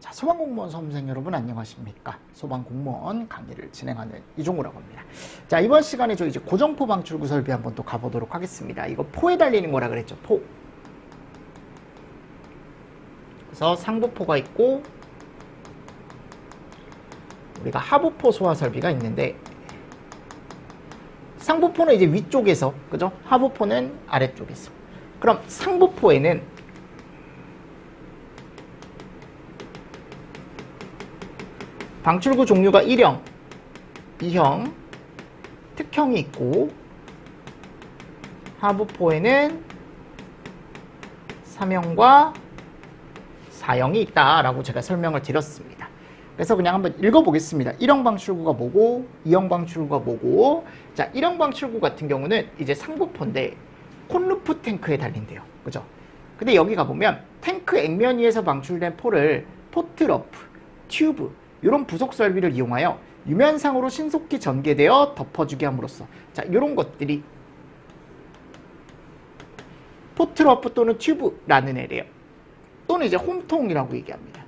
자, 소방공무원 수험생 여러분 안녕하십니까? 소방공무원 강의를 진행하는 이종우라고 합니다. 자, 이번 시간에 저 이제 고정포 방출구 설비 한번 또 가보도록 하겠습니다. 이거 포에 달리는 거라 그랬죠, 포. 그래서 상부포가 있고 우리가 하부포 소화 설비가 있는데 상부포는 이제 위쪽에서, 그죠? 하부포는 아래쪽에서. 그럼 상부포에는 방출구 종류가 1형, 2형, 특형이 있고 하부포에는 3형과 4형이 있다라고 제가 설명을 드렸습니다. 그래서 그냥 한번 읽어보겠습니다. 1형 방출구가 뭐고 2형 방출구가 뭐고. 자, 1형 방출구 같은 경우는 이제 상부포인데 콘루프 탱크에 달린대요. 그죠? 근데 여기 가보면 탱크 액면 위에서 방출된 포를 포트러프, 튜브 이런 부속 설비를 이용하여 유면상으로 신속히 전개되어 덮어주게 함으로써, 자, 이런 것들이 포트러프 또는 튜브라는 애래요. 또는 이제 홈통이라고 얘기합니다.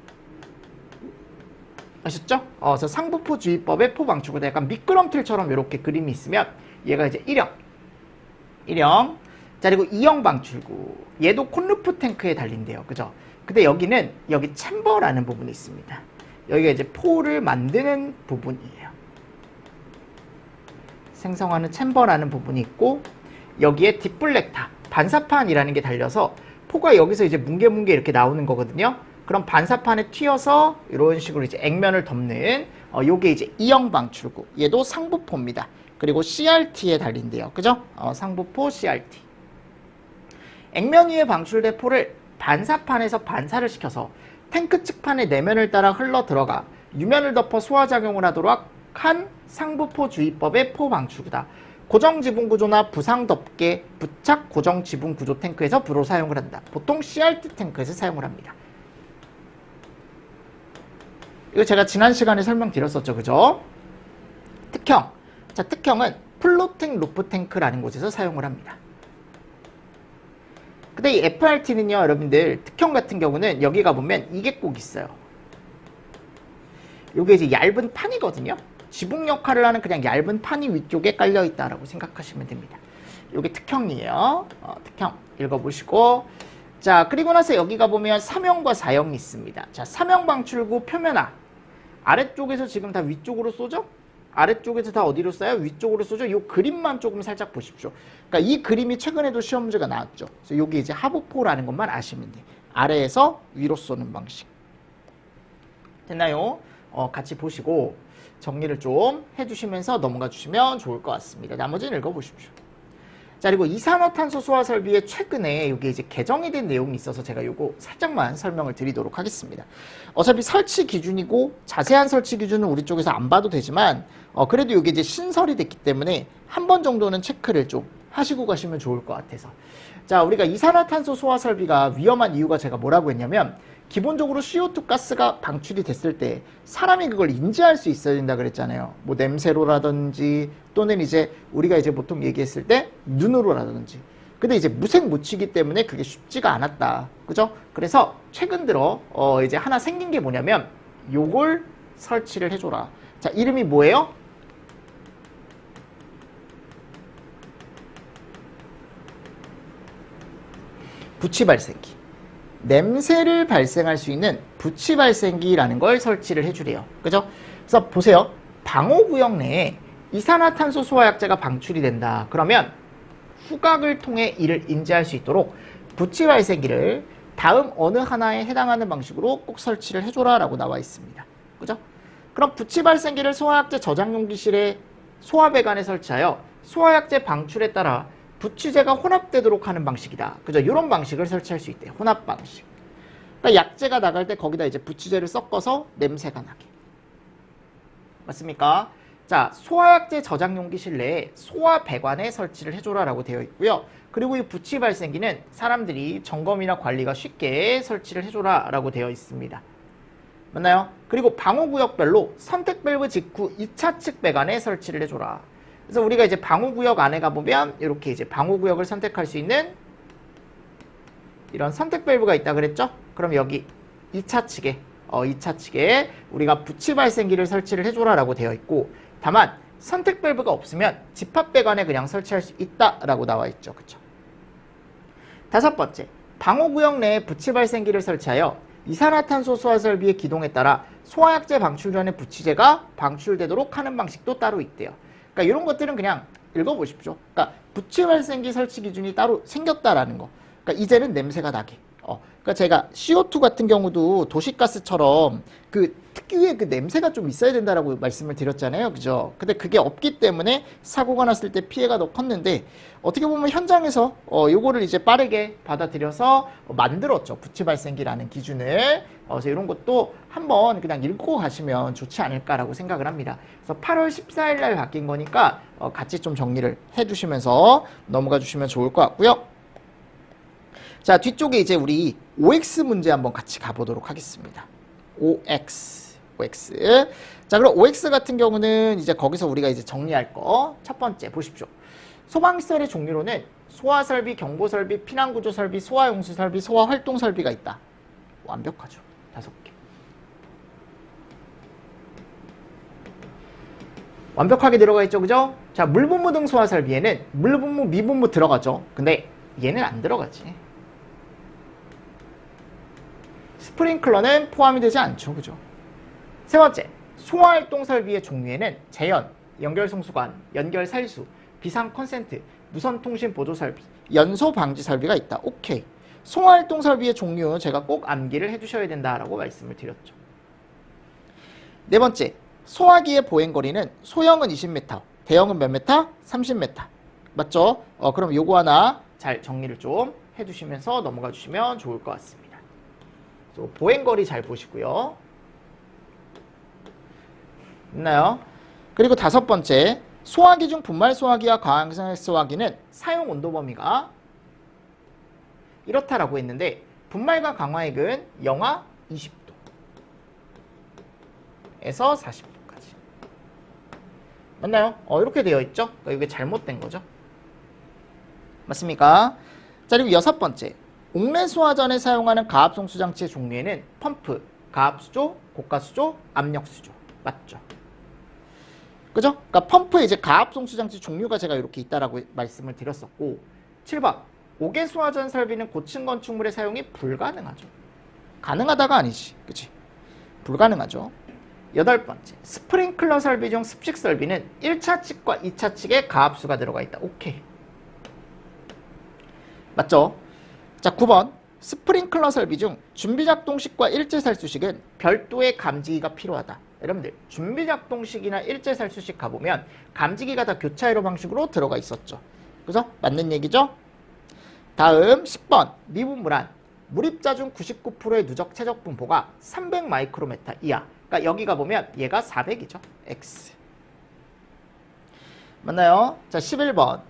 아셨죠? 그래서 상부포 주의법의 포 방출구도 약간 미끄럼틀처럼 이렇게 그림이 있으면 얘가 이제 1형. 자, 그리고 2형 방출구. 얘도 콘루프 탱크에 달린대요. 그죠? 근데 여기는 여기 챔버라는 부분이 있습니다. 여기가 이제 포를 만드는 부분이에요. 생성하는 챔버라는 부분이 있고 여기에 딥블랙타, 반사판이라는 게 달려서 포가 여기서 이제 뭉게뭉게 이렇게 나오는 거거든요. 그럼 반사판에 튀어서 이런 식으로 이제 액면을 덮는 요게 이제 2형 방출구. 얘도 상부포입니다. 그리고 CRT에 달린대요. 그죠? 상부포 CRT. 액면 위에 방출된 포를 반사판에서 반사를 시켜서 탱크 측판의 내면을 따라 흘러 들어가 유면을 덮어 소화작용을 하도록 한 상부포 주의법의 포 방출구다. 고정 지붕 구조나 부상 덮개, 부착 고정 지붕 구조 탱크에서 주로 사용을 한다. 보통 CRT 탱크에서 사용을 합니다. 이거 제가 지난 시간에 설명드렸었죠, 그죠? 특형. 자, 특형은 플로팅 루프 탱크라는 곳에서 사용을 합니다. 근데 이 FRT는요, 여러분들, 특형 같은 경우는 여기 가보면 이게 꼭 있어요. 요게 이제 얇은 판이거든요. 지붕 역할을 하는 그냥 얇은 판이 위쪽에 깔려있다라고 생각하시면 됩니다. 요게 특형이에요. 특형 읽어보시고. 자, 그리고 나서 여기 가보면 3형과 4형이 있습니다. 자, 3형 방출구 표면화. 아래쪽에서 지금 다 위쪽으로 쏘죠? 아래쪽에서 다 어디로 쏴요? 위쪽으로 쏘죠? 이 그림만 조금 살짝 보십시오. 그러니까 이 그림이 최근에도 시험 문제가 나왔죠. 그래서 여기 이제 하부포라는 것만 아시면 돼요. 아래에서 위로 쏘는 방식. 됐나요? 같이 보시고 정리를 좀 해주시면서 넘어가 주시면 좋을 것 같습니다. 나머지는 읽어보십시오. 자, 그리고 이산화탄소 소화 설비에 최근에 이게 이제 개정이 된 내용이 있어서 제가 요거 살짝만 설명을 드리도록 하겠습니다. 어차피 설치 기준이고 자세한 설치 기준은 우리 쪽에서 안 봐도 되지만 그래도 이게 이제 신설이 됐기 때문에 한 번 정도는 체크를 좀 하시고 가시면 좋을 것 같아서. 자, 우리가 이산화탄소 소화 설비가 위험한 이유가 제가 뭐라고 했냐면 기본적으로 CO2 가스가 방출이 됐을 때 사람이 그걸 인지할 수 있어야 된다 그랬잖아요. 뭐 냄새로라든지 또는 이제 우리가 이제 보통 얘기했을 때 눈으로라든지. 근데 이제 무색무취이기 때문에 그게 쉽지가 않았다. 그죠? 그래서 최근 들어 이제 하나 생긴 게 뭐냐면 요걸 설치를 해줘라. 자, 이름이 뭐예요? 부치 발생기. 냄새를 발생할 수 있는 부치 발생기라는 걸 설치를 해주래요. 그죠? 그래서 보세요. 방호구역 내에 이산화탄소 소화약제가 방출이 된다. 그러면 후각을 통해 이를 인지할 수 있도록 부치 발생기를 다음 어느 하나에 해당하는 방식으로 꼭 설치를 해줘라 라고 나와 있습니다. 그죠? 그럼 부치 발생기를 소화약제 저장용기실에 소화배관에 설치하여 소화약제 방출에 따라 부치제가 혼합되도록 하는 방식이다. 그죠? 이런 방식을 설치할 수 있대요. 혼합 방식. 그러니까 약제가 나갈 때 거기다 이제 부치제를 섞어서 냄새가 나게. 맞습니까? 자, 소화약제 저장용기실 내에 소화배관에 설치를 해줘라라고 되어 있고요. 그리고 이 부치 발생기는 사람들이 점검이나 관리가 쉽게 설치를 해줘라라고 되어 있습니다. 맞나요? 그리고 방호구역별로 선택 밸브 직후 2차 측 배관에 설치를 해줘라. 그래서 우리가 이제 방호구역 안에 가보면 이렇게 이제 방호구역을 선택할 수 있는 이런 선택 밸브가 있다 그랬죠? 그럼 여기 2차 측에 2차 측에 우리가 부치 발생기를 설치를 해줘라라고 되어 있고, 다만 선택 밸브가 없으면 집합 배관에 그냥 설치할 수 있다라고 나와 있죠. 그쵸? 다섯 번째, 방호구역 내에 부치 발생기를 설치하여 이산화탄소 소화 설비의 기동에 따라 소화약제 방출 전에 부치제가 방출되도록 하는 방식도 따로 있대요. 그러니까 이런 것들은 그냥 읽어보십시오. 그러니까 부치 발생기 설치 기준이 따로 생겼다라는 거. 그러니까 이제는 냄새가 나게. 그러니까 제가 CO2 같은 경우도 도시가스처럼 그 특유의 그 냄새가 좀 있어야 된다라고 말씀을 드렸잖아요. 그죠? 근데 그게 없기 때문에 사고가 났을 때 피해가 더 컸는데, 어떻게 보면 현장에서 요거를 이제 빠르게 받아들여서 만들었죠. 부치 발생기라는 기준을. 그래서 이런 것도 한번 그냥 읽고 가시면 좋지 않을까라고 생각을 합니다. 그래서 8월 14일 날 바뀐 거니까 같이 좀 정리를 해 주시면서 넘어가 주시면 좋을 것 같고요. 자, 뒤쪽에 이제 우리 OX 문제 한번 같이 가보도록 하겠습니다. OX. 자, 그럼 OX 같은 경우는 이제 거기서 우리가 이제 정리할 거. 첫 번째 보십시오. 소방시설의 종류로는 소화설비, 경보설비, 피난구조설비, 소화용수설비, 소화활동설비가 있다. 완벽하죠. 5개. 완벽하게 들어가 있죠. 그죠? 자, 물분무 등 소화설비에는 물분무, 미분무 들어가죠. 근데 얘는 안 들어가지. 스프링클러는 포함이 되지 않죠. 그죠? 세 번째, 소화활동 설비의 종류에는 재연, 연결송수관, 연결살수, 비상 컨센트, 무선통신 보조 설비, 연소 방지 설비가 있다. 오케이. 소화활동 설비의 종류 제가 꼭 암기를 해주셔야 된다라고 말씀을 드렸죠. 네 번째, 소화기의 보행거리는 소형은 20m, 대형은 몇 m? 30m. 맞죠? 그럼 요거 하나 잘 정리를 좀 해주시면서 넘어가 주시면 좋을 것 같습니다. 보행거리 잘 보시고요. 있나요? 그리고 다섯 번째, 소화기 중 분말 소화기와 과항성 소화기는 사용 온도 범위가 이렇다라고 했는데, 분말과 강화액은 영하 20도에서 40도까지. 맞나요? 이렇게 되어 있죠? 그러니까 이게 잘못된 거죠. 맞습니까? 자, 그리고 여섯 번째, 옥내 소화전에 사용하는 가압송수 장치의 종류에는 펌프, 가압수조, 고가수조, 압력수조. 맞죠? 그죠? 그러니까 펌프에 이제 가압송수 장치 종류가 제가 이렇게 있다라고 말씀을 드렸었고, 7번, 옥외 소화전 설비는 고층 건축물의 사용이 불가능하죠. 가능하다가 아니지. 그치? 불가능하죠. 여덟 번째, 스프링클러 설비 중 습식 설비는 1차 측과 2차 측에 가압수가 들어가 있다. 오케이. 맞죠? 자, 9번, 스프링클러 설비 중 준비작동식과 일제살수식은 별도의 감지기가 필요하다. 여러분들, 준비작동식이나 일제살수식 가보면 감지기가 다 교차회로 방식으로 들어가 있었죠. 그죠? 맞는 얘기죠? 다음 10번, 미분물한 물입자 중 99%의 누적 최적 분포가 300 마이크로메타 이하. 그러니까 여기 가보면 얘가 400이죠. X. 맞나요? 자, 11번,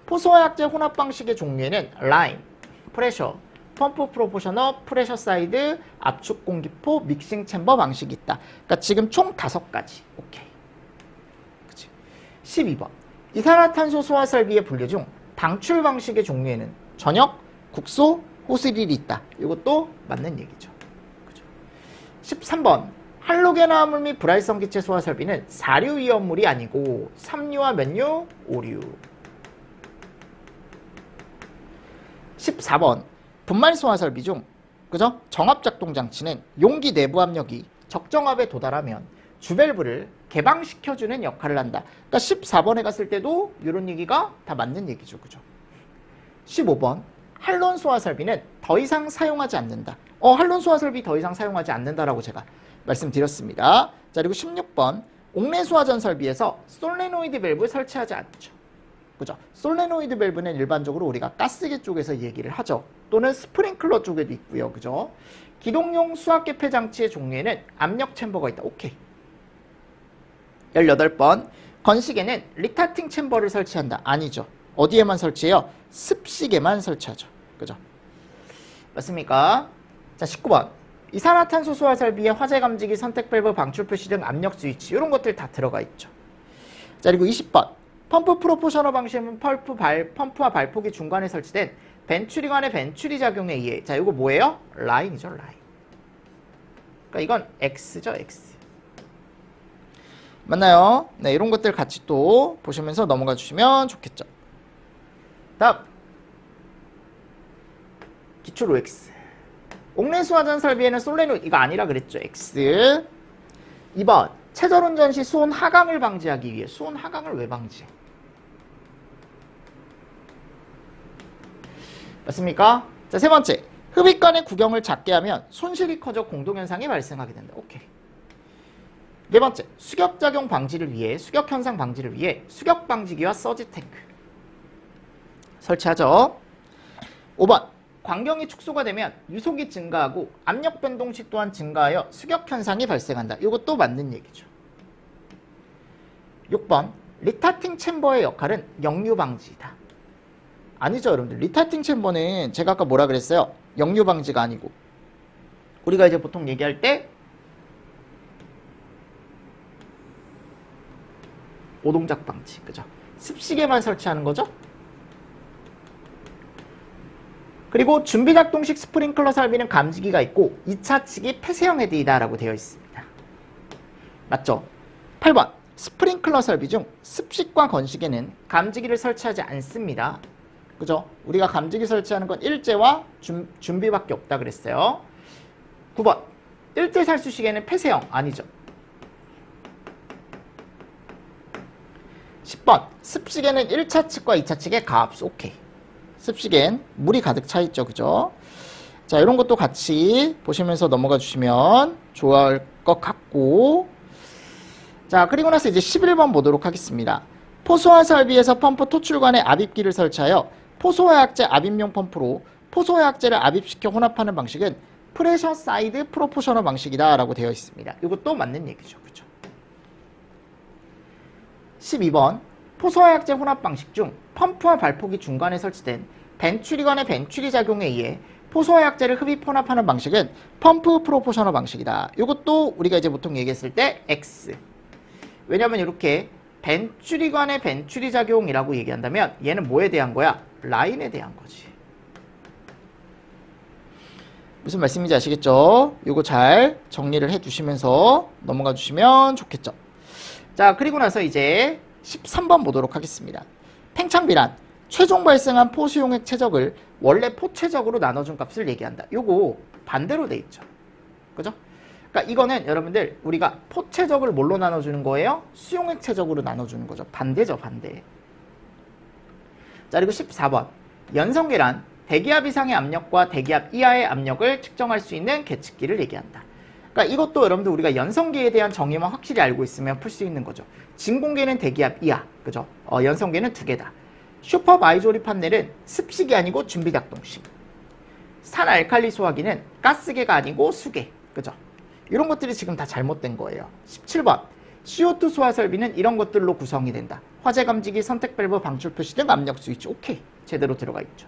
포소화약제 혼합 방식의 종류에는 라인, 프레셔, 펌프 프로포셔너, 프레셔 사이드, 압축 공기포, 믹싱 챔버 방식이 있다. 그러니까 지금 총 5가지. 오케이. 그치. 12번. 이산화탄소 소화 설비의 분류 중 방출 방식의 종류에는 전역, 국소, 호스릴이 있다. 이것도 맞는 얘기죠. 그죠. 13번. 할로겐화합물 및 불활성 기체 소화 설비는 사류 위험물이 아니고 삼류와 몇류? 5류. 14번, 분말 소화 설비 중, 그죠? 정압작동 장치는 용기 내부 압력이 적정압에 도달하면 주밸브를 개방시켜주는 역할을 한다. 그러니까 14번에 갔을 때도 이런 얘기가 다 맞는 얘기죠. 그죠? 15번, 할론 소화 설비는 더 이상 사용하지 않는다. 할론 소화 설비 더 이상 사용하지 않는다라고 제가 말씀드렸습니다. 자, 그리고 16번, 옥내 소화전 설비에서 솔레노이드 밸브 설치하지 않죠. 그죠? 솔레노이드 밸브는 일반적으로 우리가 가스계 쪽에서 얘기를 하죠. 또는 스프링클러 쪽에도 있고요. 그죠? 기동용 수압 개폐 장치의 종류에는 압력 챔버가 있다. 오케이. 18번, 건식에는 리타팅 챔버를 설치한다. 아니죠. 어디에만 설치해요? 습식에만 설치하죠. 그죠? 맞습니까? 자, 19번. 이산화탄소 소화 설비의 화재 감지기, 선택 밸브, 방출 표시 등 압력 스위치, 이런 것들 다 들어가 있죠. 자, 그리고 20번. 펌프 프로포셔너 방식은 펌프와 발폭이 중간에 설치된 벤츄리관의 벤츄리 작용에 의해, 자, 이거 뭐예요? 라인이죠, 라인. 그러니까 이건 X죠, X. 맞나요? 네, 이런 것들 같이 또 보시면서 넘어가 주시면 좋겠죠. 다음 기출 OX. 옥내수화전 설비에는 솔레놀 이거 아니라 그랬죠. X. 2번 체절운전 시 수온 하강을 방지하기 위해. 수온 하강을 왜 방지해? 맞습니까? 자, 세 번째 흡입관의 구경을 작게 하면 손실이 커져 공동현상이 발생하게 된다. 오케이. 네 번째 수격작용 방지를 위해, 수격현상 방지를 위해 수격방지기와 서지탱크 설치하죠. 5번 광경이 축소가 되면 유속이 증가하고 압력 변동시 또한 증가하여 수격현상이 발생한다. 이것도 맞는 얘기죠. 6번 리타팅 챔버의 역할은 역류 방지이다. 아니죠, 여러분들. 리타팅 챔버는 제가 아까 뭐라 그랬어요? 역류 방지가 아니고 우리가 이제 보통 얘기할 때 오동작 방지, 그죠? 습식에만 설치하는 거죠. 그리고 준비작동식 스프링클러 설비는 감지기가 있고 2차 측이 폐쇄형 헤드이다 라고 되어 있습니다. 맞죠? 8번 스프링클러 설비 중 습식과 건식에는 감지기를 설치하지 않습니다. 그죠? 우리가 감지기 설치하는 건 일제와 준비밖에 없다 그랬어요. 9번 일제살수식에는 폐쇄형 아니죠. 10번 습식에는 1차 측과 2차 측의 가압수. 오케이. 습식엔 물이 가득 차 있죠. 그죠? 자, 이런 것도 같이 보시면서 넘어가 주시면 좋을 것 같고. 자, 그리고 나서 이제 11번 보도록 하겠습니다. 포소화 설비에서 펌프 토출관에 압입기를 설치하여 포소화약제 압입용 펌프로 포소화약제를 압입시켜 혼합하는 방식은 프레셔 사이드 프로포셔널 방식이다 라고 되어 있습니다. 이것도 맞는 얘기죠. 그죠? 12번 포소화약제 혼합 방식 중 펌프와 발폭이 중간에 설치된 벤츄리관의 벤츄리 작용에 의해 포소화약제를 흡입 혼합하는 방식은 펌프 프로포셔널 방식이다. 이것도 우리가 이제 보통 얘기했을 때 X. 왜냐하면 이렇게 벤츄리관의 벤츄리 작용이라고 얘기한다면 얘는 뭐에 대한 거야? 라인에 대한 거지. 무슨 말씀인지 아시겠죠? 이거 잘 정리를 해두시면서 넘어가 주시면 좋겠죠. 자, 그리고 나서 이제 13번 보도록 하겠습니다. 팽창비란 최종 발생한 포 수용액 최적을 원래 포 최적으로 나눠준 값을 얘기한다. 요거 반대로 돼 있죠. 그죠? 그러니까 이거는 여러분들 우리가 포 최적을 뭘로 나눠주는 거예요? 수용액 최적으로 나눠주는 거죠. 반대죠, 반대. 자, 그리고 14번 연성계란 대기압 이상의 압력과 대기압 이하의 압력을 측정할 수 있는 계측기를 얘기한다. 그러니까 이것도 여러분들 우리가 연성계에 대한 정의만 확실히 알고 있으면 풀 수 있는 거죠. 진공계는 대기압 이하, 그죠? 연성계는 두 개다. 슈퍼바이조리 판넬은 습식이 아니고 준비작동식. 산알칼리 소화기는 가스계가 아니고 수계, 그죠? 이런 것들이 지금 다 잘못된 거예요. 17번 CO2 소화 설비는 이런 것들로 구성이 된다. 화재 감지기, 선택 밸브, 방출 표시 등 압력 스위치. 오케이, 제대로 들어가 있죠.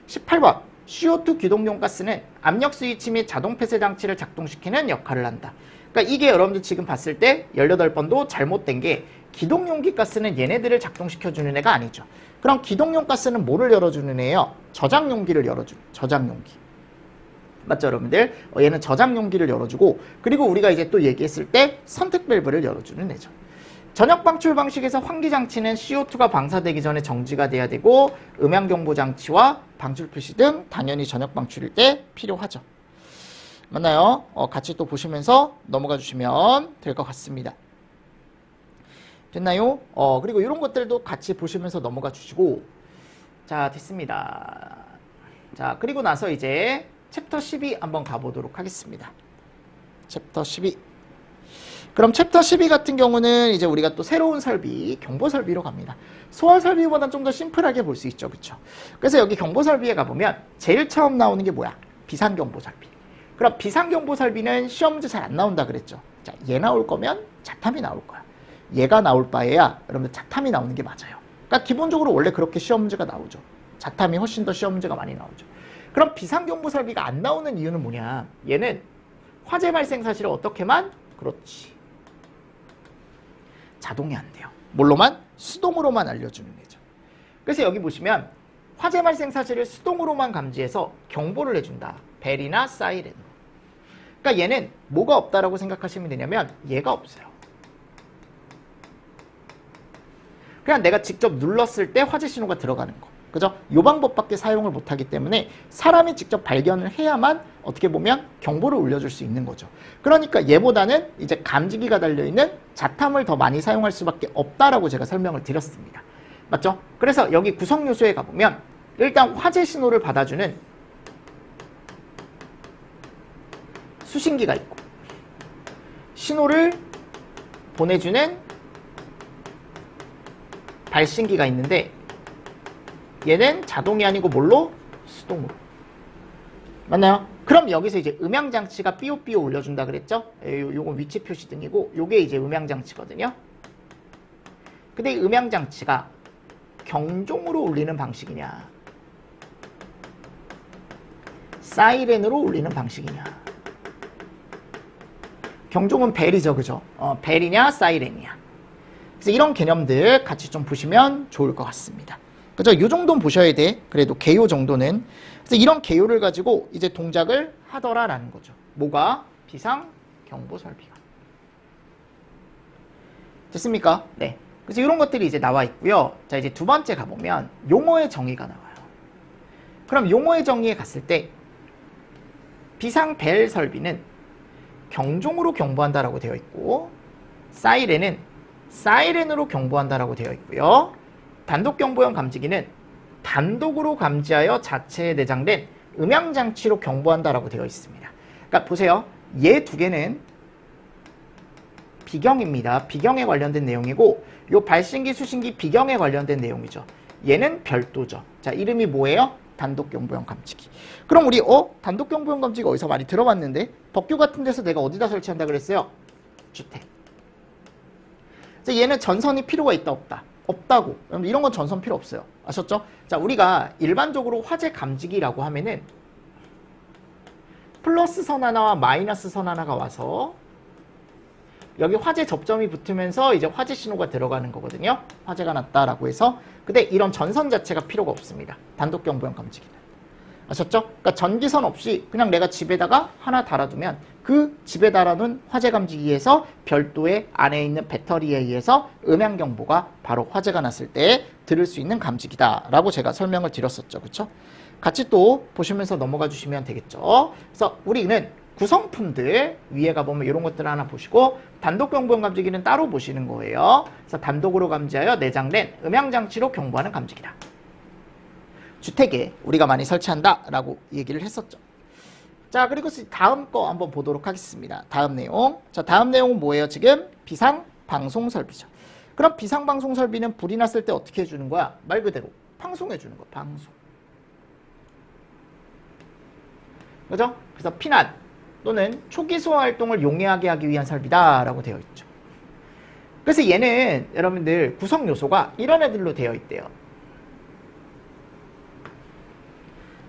18번 CO2 기동용 가스는 압력 스위치 및 자동 폐쇄 장치를 작동시키는 역할을 한다. 그러니까 이게 여러분들 지금 봤을 때 18번도 잘못된 게 기동용기 가스는 얘네들을 작동시켜주는 애가 아니죠. 그럼 기동용 가스는 뭐를 열어주는 애예요? 저장용기를 열어주는, 저장용기. 맞죠, 여러분들? 얘는 저장용기를 열어주고, 그리고 우리가 이제 또 얘기했을 때 선택 밸브를 열어주는 애죠. 전역 방출 방식에서 환기 장치는 CO2가 방사되기 전에 정지가 돼야 되고, 음향 경보 장치와 방출 표시 등 당연히 전역 방출일 때 필요하죠. 맞나요? 같이 또 보시면서 넘어가 주시면 될 것 같습니다. 됐나요? 그리고 이런 것들도 같이 보시면서 넘어가 주시고. 자, 됐습니다. 자, 그리고 나서 이제 챕터 12 한번 가보도록 하겠습니다. 챕터 12. 그럼 챕터 12 같은 경우는 이제 우리가 또 새로운 설비, 경보 설비로 갑니다. 소화 설비보다는 좀 더 심플하게 볼 수 있죠. 그쵸? 그래서 여기 경보 설비에 가보면 제일 처음 나오는 게 뭐야? 비상경보 설비. 그럼 비상경보 설비는 시험 문제 잘 안 나온다 그랬죠. 자, 얘 나올 거면 자탐이 나올 거야. 얘가 나올 바에야 여러분들 자탐이 나오는 게 맞아요. 그러니까 기본적으로 원래 그렇게 시험 문제가 나오죠. 자탐이 훨씬 더 시험 문제가 많이 나오죠. 그럼 비상경보 설비가 안 나오는 이유는 뭐냐? 얘는 화재 발생 사실을 어떻게만? 그렇지. 자동이 안 돼요. 뭘로만? 수동으로만 알려주는 애죠. 그래서 여기 보시면 화재 발생 사실을 수동으로만 감지해서 경보를 해준다. 벨이나 사이렌으로. 그러니까 얘는 뭐가 없다라고 생각하시면 되냐면 얘가 없어요. 그냥 내가 직접 눌렀을 때 화재 신호가 들어가는 거. 그죠? 이 방법밖에 사용을 못하기 때문에 사람이 직접 발견을 해야만 어떻게 보면 경보를 울려줄 수 있는 거죠. 그러니까 얘보다는 이제 감지기가 달려있는 자탐을 더 많이 사용할 수밖에 없다라고 제가 설명을 드렸습니다. 맞죠? 그래서 여기 구성 요소에 가보면 일단 화재 신호를 받아주는 수신기가 있고 신호를 보내주는 발신기가 있는데 얘는 자동이 아니고 뭘로? 수동으로. 맞나요? 그럼 여기서 이제 음향장치가 삐요삐요 울려준다 그랬죠? 요건 위치 표시 등이고 요게 이제 음향장치거든요. 근데 이 음향장치가 경종으로 울리는 방식이냐 사이렌으로 울리는 방식이냐. 경종은 벨이죠, 그죠? 벨이냐 사이렌이냐. 그래서 이런 개념들 같이 좀 보시면 좋을 것 같습니다. 그죠? 이 정도는 보셔야 돼. 그래도 개요 정도는. 그래서 이런 개요를 가지고 이제 동작을 하더라라는 거죠. 뭐가? 비상 경보 설비가. 됐습니까? 네. 그래서 이런 것들이 이제 나와 있고요. 자, 이제 두 번째 가보면 용어의 정의가 나와요. 그럼 용어의 정의에 갔을 때 비상 벨 설비는 경종으로 경보한다라고 되어 있고 사이렌은 사이렌으로 경보한다라고 되어 있고요. 단독 경보형 감지기는 단독으로 감지하여 자체에 내장된 음향장치로 경보한다라고 되어 있습니다. 그러니까 보세요. 얘 두 개는 비경입니다. 비경에 관련된 내용이고 요 발신기, 수신기 비경에 관련된 내용이죠. 얘는 별도죠. 자, 이름이 뭐예요? 단독 경보형 감지기. 그럼 우리 단독 경보형 감지기 어디서 많이 들어봤는데 법규 같은 데서 내가 어디다 설치한다 그랬어요? 주택. 얘는 전선이 필요가 있다 없다? 없다고. 이런 건 전선 필요 없어요. 아셨죠? 자, 우리가 일반적으로 화재 감지기라고 하면은 플러스 선 하나와 마이너스 선 하나가 와서 여기 화재 접점이 붙으면서 이제 화재 신호가 들어가는 거거든요. 화재가 났다라고 해서. 근데 이런 전선 자체가 필요가 없습니다. 단독 경보형 감지기는. 아셨죠? 그러니까 전기선 없이 그냥 내가 집에다가 하나 달아두면 그 집에 달아둔 화재 감지기에서 별도의 안에 있는 배터리에 의해서 음향 경보가 바로 화재가 났을 때 들을 수 있는 감지기다라고 제가 설명을 드렸었죠. 그렇죠? 같이 또 보시면서 넘어가 주시면 되겠죠. 그래서 우리는 구성품들 위에 가보면 이런 것들 하나 보시고 단독 경보형 감지기는 따로 보시는 거예요. 그래서 단독으로 감지하여 내장된 음향장치로 경보하는 감지기다. 주택에 우리가 많이 설치한다라고 얘기를 했었죠. 자, 그리고 다음 거 한번 보도록 하겠습니다. 다음 내용. 자, 다음 내용은 뭐예요? 지금 비상 방송 설비죠. 그럼 비상 방송 설비는 불이 났을 때 어떻게 해주는 거야? 말 그대로 방송해 주는 거. 방송. 그죠? 그래서 피난 또는 초기 소화 활동을 용이하게 하기 위한 설비다라고 되어 있죠. 그래서 얘는 여러분들 구성 요소가 이런 애들로 되어 있대요.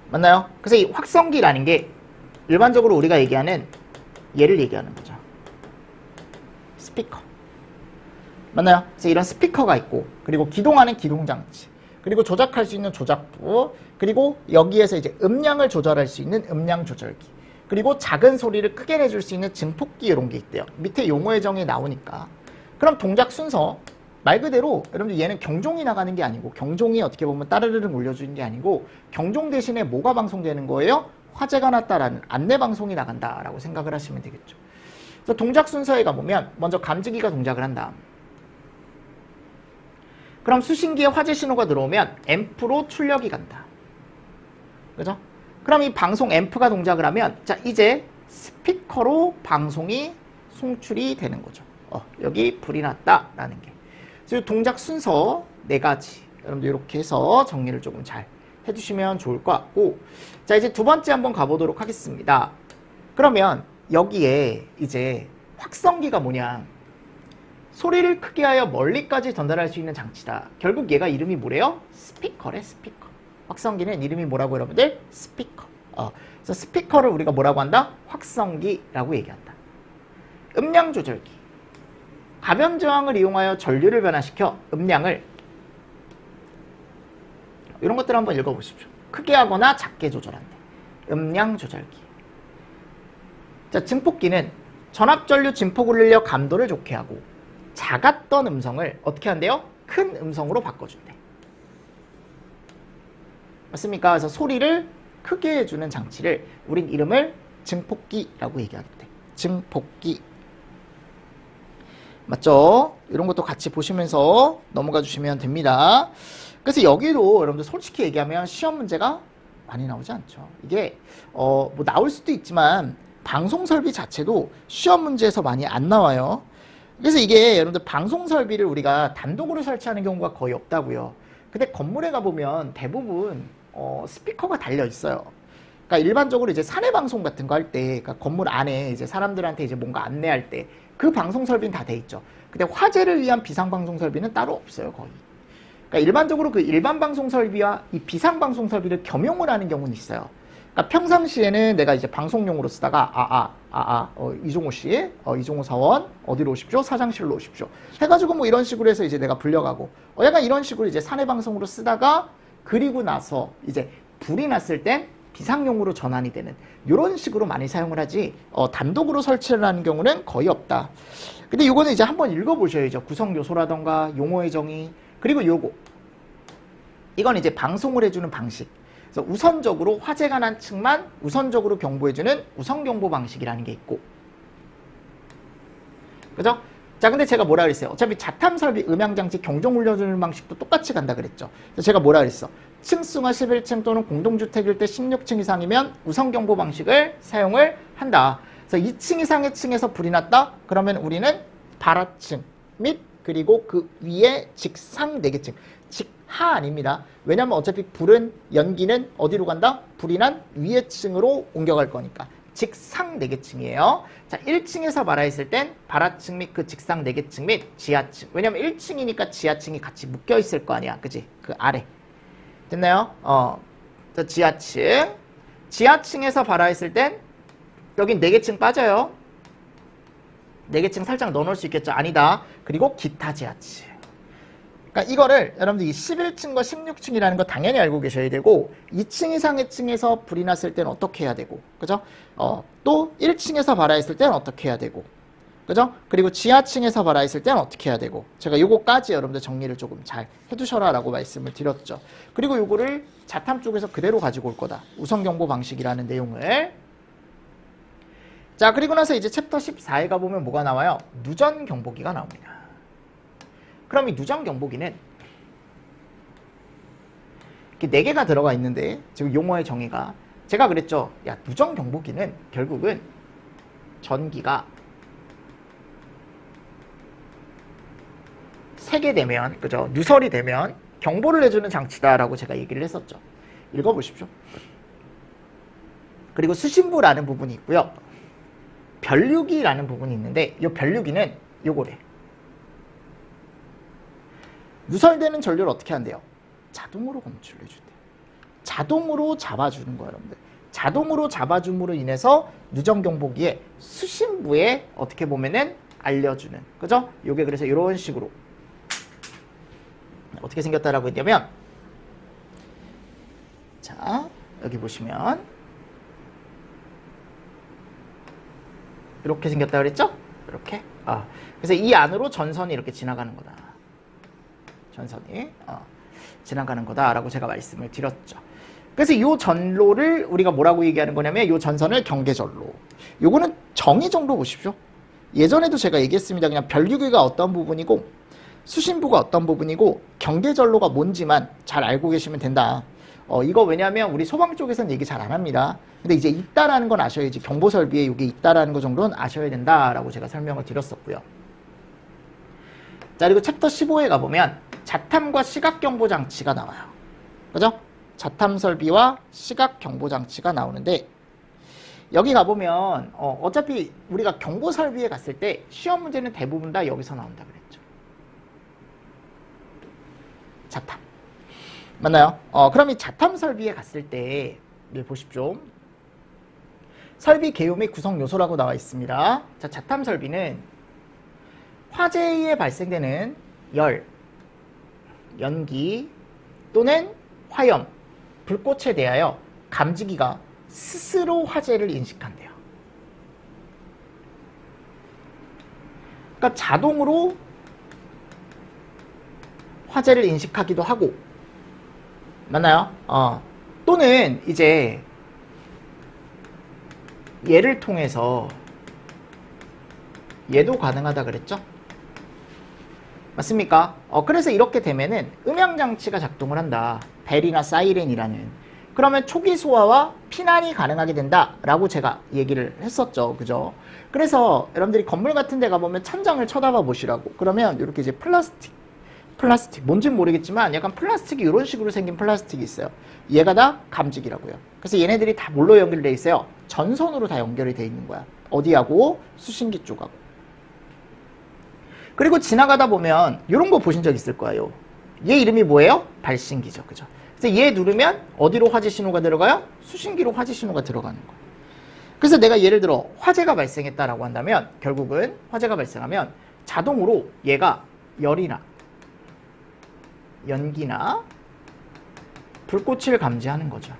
맞나요? 그래서 이 확성기라는 게 일반적으로 우리가 얘기하는 얘를 얘기하는 거죠. 스피커. 맞나요? 그래서 이런 스피커가 있고 그리고 기동하는 기동장치 그리고 조작할 수 있는 조작부 그리고 여기에서 이제 음량을 조절할 수 있는 음량 조절기 그리고 작은 소리를 크게 내줄 수 있는 증폭기 이런 게 있대요. 밑에 용어의 정의 나오니까. 그럼 동작 순서 말 그대로 여러분들 얘는 경종이 나가는 게 아니고 경종이 어떻게 보면 따르르릉 울려주는 게 아니고 경종 대신에 뭐가 방송되는 거예요? 화재가 났다라는 안내 방송이 나간다라고 생각을 하시면 되겠죠. 그래서 동작 순서에 가보면 먼저 감지기가 동작을 한 다음 그럼 수신기에 화재 신호가 들어오면 앰프로 출력이 간다. 그죠? 그럼 이 방송 앰프가 동작을 하면 자 이제 스피커로 방송이 송출이 되는 거죠. 여기 불이 났다라는 게. 그래서 동작 순서 4가지 여러분들 이렇게 해서 정리를 조금 잘 해주시면 좋을 것 같고 자 이제 두 번째 한번 가보도록 하겠습니다. 그러면 여기에 이제 확성기가 뭐냐 소리를 크게 하여 멀리까지 전달할 수 있는 장치다. 결국 얘가 이름이 뭐래요? 스피커래 스피커. 확성기는 이름이 뭐라고 여러분들? 스피커. 그래서 스피커를 우리가 뭐라고 한다? 확성기라고 얘기한다. 음량 조절기. 가변 저항을 이용하여 전류를 변화시켜 음량을 이런 것들 한번 읽어보십시오. 크게 하거나 작게 조절한다. 음량 조절기. 자, 증폭기는 전압전류 진폭 울려 감도를 좋게 하고 작았던 음성을 어떻게 한대요? 큰 음성으로 바꿔준대. 맞습니까? 그래서 소리를 크게 해주는 장치를 우린 이름을 증폭기라고 얘기하겠대. 증폭기. 맞죠? 이런 것도 같이 보시면서 넘어가 주시면 됩니다. 그래서 여기도 여러분들 솔직히 얘기하면 시험 문제가 많이 나오지 않죠. 이게 뭐 나올 수도 있지만 방송 설비 자체도 시험 문제에서 많이 안 나와요. 그래서 이게 여러분들 방송 설비를 우리가 단독으로 설치하는 경우가 거의 없다고요. 근데 건물에 가보면 대부분 스피커가 달려 있어요. 그러니까 일반적으로 이제 사내 방송 같은 거 할 때, 그러니까 건물 안에 이제 사람들한테 이제 뭔가 안내할 때 그 방송 설비는 다 돼 있죠. 근데 화재를 위한 비상 방송 설비는 따로 없어요, 거의. 그러니까 일반적으로 그 일반 방송 설비와 이 비상 방송 설비를 겸용을 하는 경우는 있어요. 그러니까 평상시에는 내가 이제 방송용으로 쓰다가 이종호 씨, 이종호 사원 어디로 오십시오? 사장실로 오십시오. 해가지고 뭐 이런 식으로 해서 이제 내가 불려가고, 약간 이런 식으로 이제 사내 방송으로 쓰다가 그리고 나서 이제 불이 났을 땐 비상용으로 전환이 되는 이런 식으로 많이 사용을 하지 단독으로 설치를 하는 경우는 거의 없다. 근데 이거는 이제 한번 읽어보셔야죠. 구성 요소라던가 용어의 정의, 그리고 이건 이제 방송을 해주는 방식. 그래서 우선적으로 화재가 난 층만 우선적으로 경보해주는 우선경보 방식이라는 게 있고, 그죠? 자, 근데 제가 뭐라 그랬어요? 어차피 자탐 설비 음향장치 경종 울려주는 방식도 똑같이 간다 그랬죠. 그래서 제가 뭐라 그랬어? 층수가 11층 또는 공동주택일 때 16층 이상이면 우선경보 방식을 사용을 한다. 그래서 2층 이상의 층에서 불이 났다? 그러면 우리는 발하층 및 그리고 그 위에 직상 4개층. 직하 아닙니다. 왜냐면 어차피 불은, 연기는 어디로 간다? 불이 난 위의 층으로 옮겨갈 거니까. 직상 4개층이에요. 자, 1층에서 발하했을 땐 발하층 및 그 직상 4개층 및 지하층. 왜냐면 1층이니까 지하층이 같이 묶여 있을 거 아니야. 그지? 그 아래. 됐나요? 자, 지하층. 지하층에서 발하했을 땐 여긴 4개층 빠져요. 4개층 살짝 넣어놓을 수 있겠죠? 아니다. 그리고 기타 지하층. 그러니까 이거를 여러분들 이 11층과 16층이라는 거 당연히 알고 계셔야 되고, 2층 이상의 층에서 불이 났을 때는 어떻게 해야 되고, 그죠? 또 1층에서 발하했을 때는 어떻게 해야 되고, 그죠? 그리고 지하층에서 발하했을 때는 어떻게 해야 되고, 제가 요거까지 여러분들 정리를 조금 잘 해두셔라 라고 말씀을 드렸죠. 그리고 요거를 자탐 쪽에서 그대로 가지고 올 거다. 우선경보 방식이라는 내용을. 자, 그리고 나서 이제 챕터 14에 가보면 뭐가 나와요? 누전 경보기가 나옵니다. 그럼 이 누전 경보기는 이렇게 4개가 들어가 있는데, 지금 용어의 정의가, 제가 그랬죠. 야, 누전 경보기는 결국은 전기가 3개 되면, 그죠? 누설이 되면 경보를 해주는 장치다라고 제가 얘기를 했었죠. 읽어보십시오. 그리고 수신부라는 부분이 있고요. 변류기라는 부분이 있는데, 이 변류기는 요거래. 누설되는 전류를 어떻게 한대요? 자동으로 검출해준대요. 자동으로 잡아주는 거예요, 여러분들. 자동으로 잡아줌으로 인해서 누전경보기의 수신부에 어떻게 보면은 알려주는, 그죠? 요게 그래서 이런 식으로 어떻게 생겼다라고 했냐면, 자, 여기 보시면 이렇게 생겼다 그랬죠? 이렇게. 그래서 이 안으로 전선이 이렇게 지나가는 거다. 전선이 지나가는 거다라고 제가 말씀을 드렸죠. 그래서 이 전로를 우리가 뭐라고 얘기하는 거냐면, 이 전선을 경계전로. 요거는 정의 정도 보십시오. 예전에도 제가 얘기했습니다. 그냥 변류기가 어떤 부분이고 수신부가 어떤 부분이고 경계전로가 뭔지만 잘 알고 계시면 된다. 이거 왜냐하면 우리 소방 쪽에서는 얘기 잘 안 합니다. 근데 이제 있다라는 건 아셔야지. 경보설비에 이게 있다라는 거 정도는 아셔야 된다라고 제가 설명을 드렸었고요. 자, 그리고 챕터 15에 가보면 자탐과 시각경보장치가 나와요. 그죠? 자탐 설비와 시각경보장치가 나오는데, 여기 가보면 어차피 우리가 경보설비에 갔을 때 시험 문제는 대부분 다 여기서 나온다 그랬죠. 자탐. 맞나요? 그럼 이 자탐 설비에 갔을 때, 보십시오. 설비 개요 및 구성 요소라고 나와 있습니다. 자, 자탐 설비는 화재에 의해 발생되는 열, 연기 또는 화염, 불꽃에 대하여 감지기가 스스로 화재를 인식한대요. 그러니까 자동으로 화재를 인식하기도 하고, 맞나요? 또는 이제 얘를 통해서 얘도 가능하다 그랬죠? 맞습니까? 그래서 이렇게 되면은 음향장치가 작동을 한다. 벨이나 사이렌이라는. 그러면 초기 소화와 피난이 가능하게 된다라고 제가 얘기를 했었죠. 그죠? 그래서 여러분들이 건물 같은 데 가보면 천장을 쳐다봐 보시라고. 그러면 이렇게 이제 플라스틱, 뭔지는 모르겠지만 약간 플라스틱이 이런 식으로 생긴 플라스틱이 있어요. 얘가 다 감지기라고요. 그래서 얘네들이 다 뭘로 연결돼 있어요? 전선으로 다 연결이 돼 있는 거야. 어디하고? 수신기 쪽하고. 그리고 지나가다 보면 이런 거 보신 적 있을 거예요. 얘 이름이 뭐예요? 발신기죠. 그죠? 그래서 얘 누르면 어디로 화재 신호가 들어가요? 수신기로 화재 신호가 들어가는 거예요. 그래서 내가 예를 들어 화재가 발생했다라고 한다면 결국은 화재가 발생하면 자동으로 얘가 열이나 연기나 불꽃을 감지하는 거죠.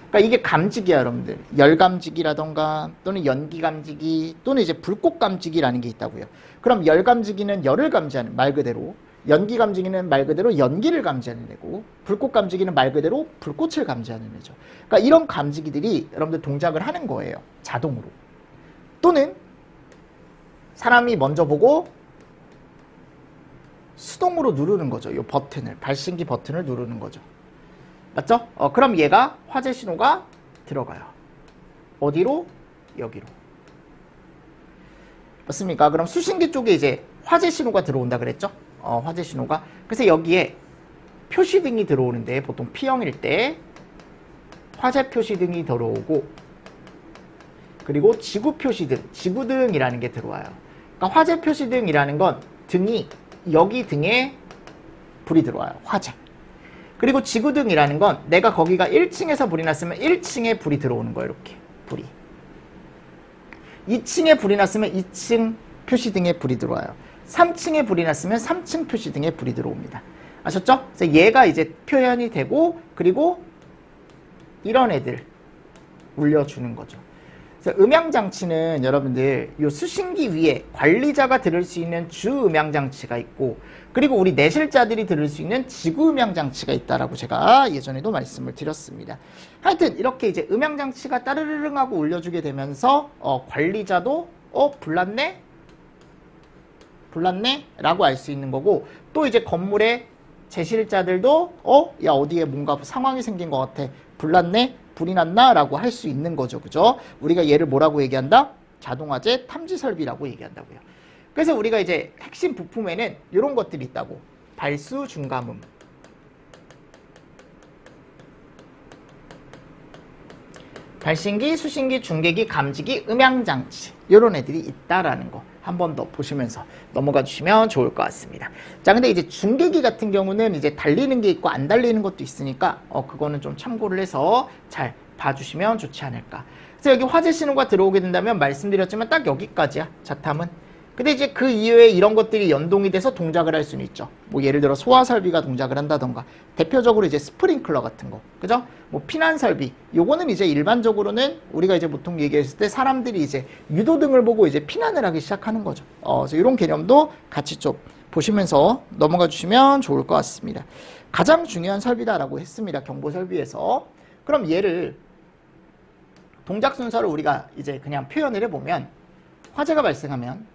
그러니까 이게 감지기야, 여러분들. 열 감지기라던가 또는 연기 감지기 또는 이제 불꽃 감지기라는 게 있다고요. 그럼 열 감지기는 열을 감지하는 말 그대로, 연기 감지기는 말 그대로 연기를 감지하는 애고, 불꽃 감지기는 말 그대로 불꽃을 감지하는 애죠. 그러니까 이런 감지기들이 여러분들 동작을 하는 거예요. 자동으로. 또는 사람이 먼저 보고 수동으로 누르는 거죠. 이 버튼을, 발신기 버튼을 누르는 거죠. 맞죠? 그럼 얘가 화재 신호가 들어가요. 어디로? 여기로. 맞습니까? 그럼 수신기 쪽에 이제 화재 신호가 들어온다 그랬죠? 화재 신호가. 그래서 여기에 표시등이 들어오는데 보통 P형일 때 화재 표시등이 들어오고, 그리고 지구 표시등, 지구등이라는 게 들어와요. 그러니까 화재 표시등이라는 건 등이, 여기 등에 불이 들어와요. 화재. 그리고 지구등이라는 건 내가 거기가 1층에서 불이 났으면 1층에 불이 들어오는 거예요. 이렇게 불이. 2층에 불이 났으면 2층 표시등에 불이 들어와요. 3층에 불이 났으면 3층 표시등에 불이 들어옵니다. 아셨죠? 그래서 얘가 이제 표현이 되고, 그리고 이런 애들 울려주는 거죠. 그래서 음향장치는 여러분들 이 수신기 위에 관리자가 들을 수 있는 주 음향장치가 있고, 그리고 우리 내실자들이 들을 수 있는 지구 음향장치가 있다라고 제가 예전에도 말씀을 드렸습니다. 하여튼 이렇게 이제 음향장치가 따르르릉 하고 울려주게 되면서 관리자도 불났네? 라고 알 수 있는 거고, 또 이제 건물의 제실자들도 야 어디에 뭔가 상황이 생긴 것 같아, 불났네? 불이 났나? 라고 할 수 있는 거죠. 그죠? 우리가 얘를 뭐라고 얘기한다? 자동화재 탐지 설비라고 얘기한다고요. 그래서 우리가 이제 핵심 부품에는 이런 것들이 있다고. 발수 중감음, 발신기, 수신기, 중계기, 감지기, 음향장치, 이런 애들이 있다라는 거 한 번 더 보시면서 넘어가 주시면 좋을 것 같습니다. 자, 근데 이제 중계기 같은 경우는 이제 달리는 게 있고 안 달리는 것도 있으니까 그거는 좀 참고를 해서 잘 봐주시면 좋지 않을까. 그래서 여기 화재 신호가 들어오게 된다면 말씀드렸지만 딱 여기까지야, 자탐은. 근데 이제 그 이외에 이런 것들이 연동이 돼서 동작을 할 수는 있죠. 뭐 예를 들어 소화 설비가 동작을 한다던가, 대표적으로 이제 스프링클러 같은 거, 그죠? 뭐 피난 설비, 요거는 이제 일반적으로는 우리가 이제 보통 얘기했을 때 사람들이 이제 유도등을 보고 이제 피난을 하기 시작하는 거죠. 그래서 이런 개념도 같이 좀 보시면서 넘어가 주시면 좋을 것 같습니다. 가장 중요한 설비다라고 했습니다. 경보 설비에서. 그럼 얘를 동작 순서를 우리가 이제 그냥 표현을 해보면, 화재가 발생하면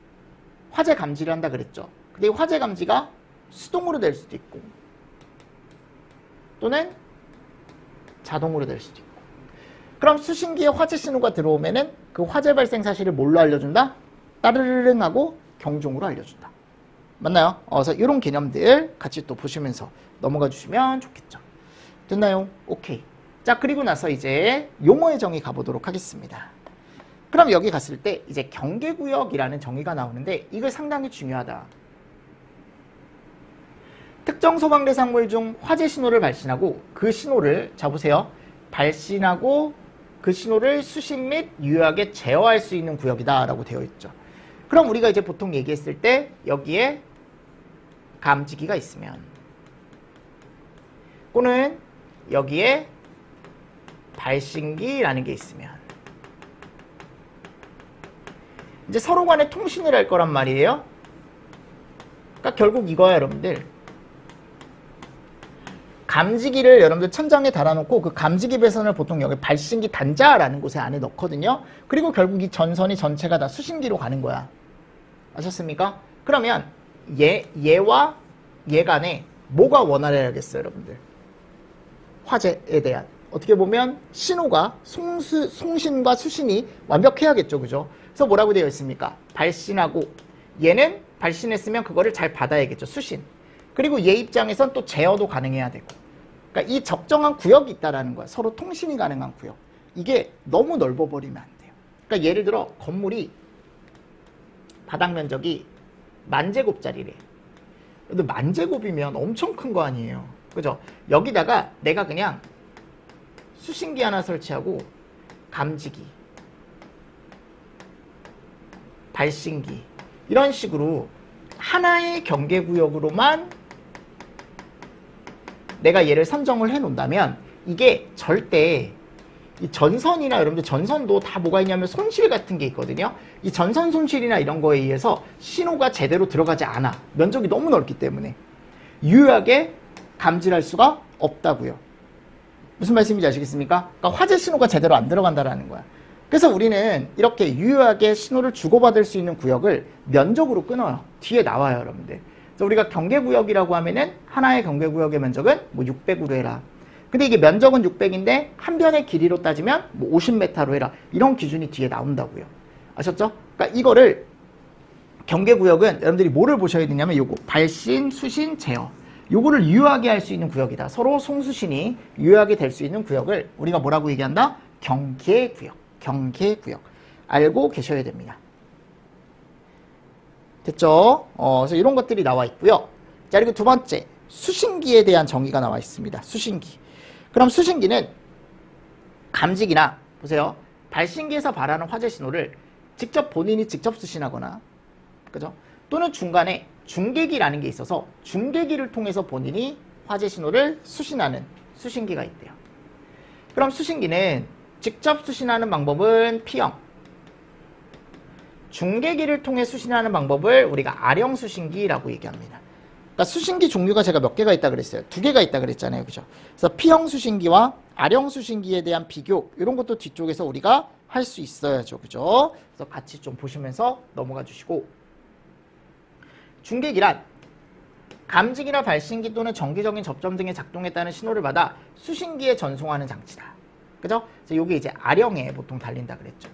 화재 감지를 한다 그랬죠. 근데 이 화재 감지가 수동으로 될 수도 있고 또는 자동으로 될 수도 있고. 그럼 수신기에 화재 신호가 들어오면은 그 화재 발생 사실을 뭘로 알려준다? 따르르릉 하고 경종으로 알려준다. 맞나요? 그래서 이런 개념들 같이 또 보시면서 넘어가 주시면 좋겠죠. 됐나요? 오케이. 자, 그리고 나서 이제 용어의 정의 가보도록 하겠습니다. 그럼 여기 갔을 때 이제 경계구역이라는 정의가 나오는데, 이거 상당히 중요하다. 특정 소방 대상물 중 화재 신호를 발신하고 그 신호를, 자 보세요, 발신하고 그 신호를 수신 및 유효하게 제어할 수 있는 구역이다 라고 되어 있죠. 그럼 우리가 이제 보통 얘기했을 때 여기에 감지기가 있으면, 또는 여기에 발신기라는 게 있으면, 이제 서로 간에 통신을 할 거란 말이에요. 그러니까 결국 이거야, 여러분들. 감지기를 여러분들 천장에 달아놓고 그 감지기 배선을 보통 여기 발신기 단자라는 곳에 안에 넣거든요. 그리고 결국 이 전선이 전체가 다 수신기로 가는 거야. 아셨습니까? 그러면 얘와 얘 간에 뭐가 원활해야겠어요, 여러분들? 화재에 대한. 어떻게 보면 신호가 송신과 수신이 완벽해야겠죠, 그죠? 그래서 뭐라고 되어 있습니까? 발신하고 얘는 발신했으면 그거를 잘 받아야겠죠, 수신. 그리고 얘 입장에선 또 제어도 가능해야 되고. 그러니까 이 적정한 구역이 있다라는 거야. 서로 통신이 가능한 구역. 이게 너무 넓어버리면 안 돼요. 그러니까 예를 들어 건물이 바닥 면적이 10,000제곱짜리래. 근데 10,000제곱이면 엄청 큰 거 아니에요. 그죠? 여기다가 내가 그냥 수신기 하나 설치하고 감지기, 발신기 이런 식으로 하나의 경계구역으로만 내가 얘를 선정을 해 놓는다면 이게 절대 이 전선이나 여러분들 전선도 다 뭐가 있냐면 손실 같은 게 있거든요. 이 전선 손실이나 이런 거에 의해서 신호가 제대로 들어가지 않아. 면적이 너무 넓기 때문에 유효하게 감지할 수가 없다고요. 무슨 말씀인지 아시겠습니까? 그러니까 화재 신호가 제대로 안 들어간다라는 거야. 그래서 우리는 이렇게 유효하게 신호를 주고받을 수 있는 구역을 면적으로 끊어요. 뒤에 나와요, 여러분들. 그래서 우리가 경계구역이라고 하면은 하나의 경계구역의 면적은 뭐 600으로 해라. 근데 이게 면적은 600인데 한 변의 길이로 따지면 뭐 50m로 해라. 이런 기준이 뒤에 나온다고요. 아셨죠? 그러니까 이거를 경계구역은 여러분들이 뭐를 보셔야 되냐면 요거 발신, 수신, 제어. 요거를 유효하게 할 수 있는 구역이다. 서로 송수신이 유효하게 될 수 있는 구역을 우리가 뭐라고 얘기한다? 경계구역. 경계구역. 알고 계셔야 됩니다. 됐죠? 그래서 이런 것들이 나와 있고요. 자, 그리고 두 번째, 수신기에 대한 정의가 나와 있습니다. 수신기. 그럼 수신기는 감지기나, 보세요. 발신기에서 발하는 화재 신호를 직접 본인이 직접 수신하거나, 그죠? 또는 중간에 중계기라는 게 있어서 중계기를 통해서 본인이 화재 신호를 수신하는 수신기가 있대요. 그럼 수신기는 직접 수신하는 방법은 P형, 중계기를 통해 수신하는 방법을 우리가 R형 수신기라고 얘기합니다. 그러니까 수신기 종류가 제가 몇 개가 있다 그랬어요. 2개가 있다 그랬잖아요. 그죠? 그래서 P형 수신기와 R형 수신기에 대한 비교, 이런 것도 뒤쪽에서 우리가 할 수 있어야죠. 그죠? 그래서 같이 좀 보시면서 넘어가 주시고, 중계기란 감지기나 발신기 또는 정기적인 접점 등의 작동에 따른 신호를 받아 수신기에 전송하는 장치다. 그죠? 그래서 이게 이제 R형에 보통 달린다 그랬죠.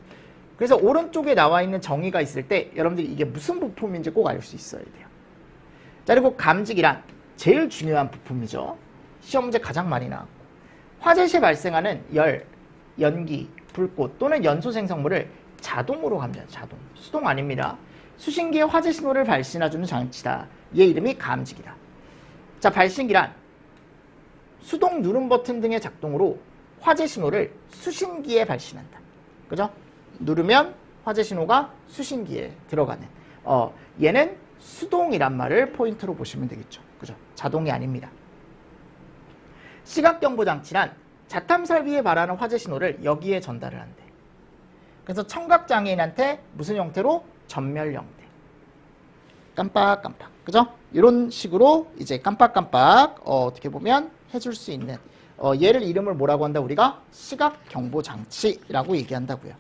그래서 오른쪽에 나와 있는 정의가 있을 때 여러분들이 이게 무슨 부품인지 꼭 알 수 있어야 돼요. 자, 그리고 감지기란 제일 중요한 부품이죠. 시험 문제 가장 많이 나왔고, 화재 시 발생하는 열, 연기, 불꽃 또는 연소 생성물을 자동으로 감지하는 자동, 수동 아닙니다. 수신기에 화재 신호를 발신해주는 장치다. 얘 이름이 감지기다. 자, 발신기란 수동 누름 버튼 등의 작동으로 화재 신호를 수신기에 발신한다. 그죠? 누르면 화재 신호가 수신기에 들어가는. 얘는 수동이란 말을 포인트로 보시면 되겠죠. 그죠? 자동이 아닙니다. 시각경보 장치란 자탐 설비에 발하는 화재 신호를 여기에 전달을 한대. 그래서 청각장애인한테 무슨 형태로? 전멸 형태. 깜빡깜빡. 그죠? 이런 식으로 이제 깜빡깜빡 어떻게 보면 해줄 수 있는 얘를 이름을 뭐라고 한다? 우리가 시각경보 장치라고 얘기한다고요.